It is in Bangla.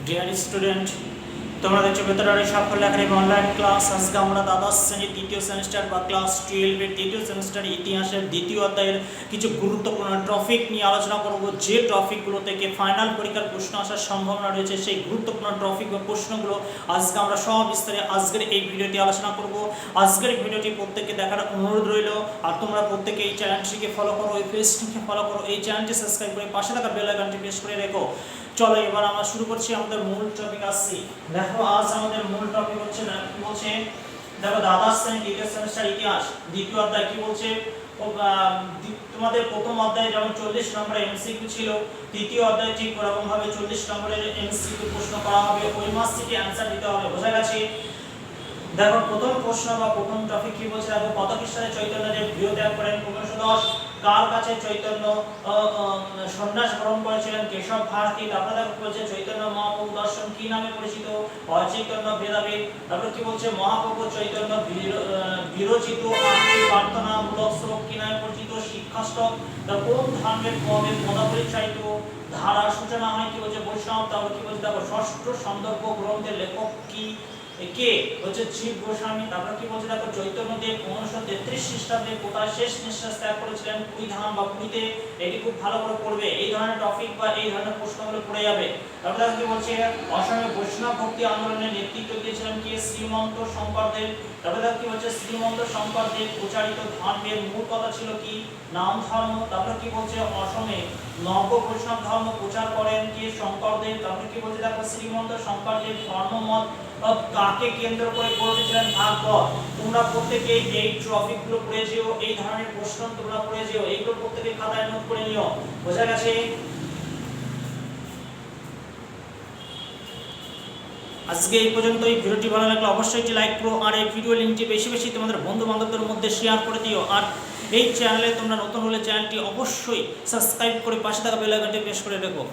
ডিয়ার স্টুডেন্ট, তোমরা দেখছো বেতারের সাফল্য একাডেমি অনলাইন ক্লাস। আজকে আমরা দ্বাদশ শ্রেণীর দ্বিতীয় সেমিস্টার বা ক্লাস 12 এর দ্বিতীয় সেমিস্টার ইতিহাসের দ্বিতীয় অধ্যায়ের কিছু গুরুত্বপূর্ণ টপিক নিয়ে আলোচনা করব। যে টপিকগুলো থেকে ফাইনাল পরীক্ষার প্রশ্ন আসার সম্ভাবনা রয়েছে, সেই গুরুত্বপূর্ণ টপিক বা প্রশ্নগুলো আজকে আমরা সবিস্তারে আজকের এই ভিডিওটি আলোচনা করব। আজকের ভিডিওটি প্রত্যেককে দেখার অনুরোধ রইল। আর তোমরা প্রত্যেকে এই চ্যানেলটিকে ফলো করো, এই পেজটিকে ফলো করো, এই চ্যানেলটি সাবস্ক্রাইব করে পাশে থাকা বেল আইকনটি প্রেস করে রেখো। চলো এবার আমরা শুরু করছি আমাদের মূল টপিক আসছি। দেখো আজ আমাদের মূল টপিক হচ্ছে না কি বলছে, দেখো দ্বাদশ শ্রেণী দ্বিতীয় সেমিস্টার ইতিহাস দ্বিতীয় অধ্যায় কি বলছে। তোমাদের প্রথম অধ্যায়ে যেমন 40 নম্বরের এমসিকিউ ছিল, তৃতীয় অধ্যায়ে ঠিক ওরকম ভাবে 40 নম্বরের এমসিকিউ প্রশ্ন করা হবে, ওই মাস থেকে অ্যানসার দিতে হবে। বোঝা গেছে? দেখো প্রথম প্রশ্ন বা প্রথম টপিক কি বলছে, দেখো কত খ্রিস্টাব্দে চৈতন্যদেব গৃহত্যাগ করেন? 1510। কার কাছে চৈতন্য সন্ন্যাস গ্রহণ করেছিলেন? কেশব ভারতী। তারপরে দেখো বলছে চৈতন্য মহাপ্রভু দর্শন কি নামে পরিচিত? অচৈতন্য ভেদাভেদ। তারপরে কি বলছে মহাপ্রভু চৈতন্য বিরচিত প্রার্থনামূলক শ্লোক কি নামে পরিচিত? শিক্ষাষ্টক। কোন ধর্মের পদাবলিচারিত ধারা সূচনা হয় কি বলছে? বৈষ্ণব। তারপর কি বলছে দেখো ষষ্ঠ সন্দর্ভ গ্রন্থের লেখক কি? কে হচ্ছে শিব গোস্বামী। তারপর কি বলছে দেখো চৈতন্যদেব 1533 খ্রিস্টাব্দে কোথায় শেষ নিঃশ্বাস ত্যাগ করেছিলেন? পুরীধাম বা পুরীতে। এটি খুব ভালো করে পড়বে, এই ধরনের টপিক বা এই ধরনের প্রশ্নগুলো পড়ে যাবে। তারপর দেখো কি বলছে অসমে বৈষ্ণব ভক্তি আন্দোলনের নেতৃত্ব দিয়েছিলেন কে? শ্রীমন্ত শঙ্করদেব। তারপর দেখো কি বলছে শ্রীমন্ত শঙ্করদেব প্রচারিত ধর্মের মূল কথা ছিল কি? নাম ধর্ম। তারপর কি বলছে অসমে নব বৈষ্ণব ধর্ম প্রচার করেন কে? শঙ্করদেব। তারপর কি বলছে দেখো শ্রীমন্ত শঙ্করদেব ধর্মমত কাকে কেন্দ্র করে গড়েছিলেন? ভাগবত। তোমরা প্রত্যেকে এই টপিকগুলো পড়ে যেও, এই ধরনের প্রশ্ন তোমরা পড়ে যেও, এইগুলো প্রত্যেকে খাতায় নোট করে নিও। বোঝা গেছে? আজকে এই পর্যন্ত। এই ভিডিওটি ভালো লাগলে অবশ্যই একটি লাইক করো, আর এই ভিডিও লিংকটি বেশি বেশি তোমাদের বন্ধু বান্ধবদের মধ্যে শেয়ার করে দিও। আর এই চ্যানেলে তোমরা নতুন হলে চ্যানেলটি অবশ্যই সাবস্ক্রাইব করে পাশে থাকা বেল আইকনটি প্রেস করে রেখো।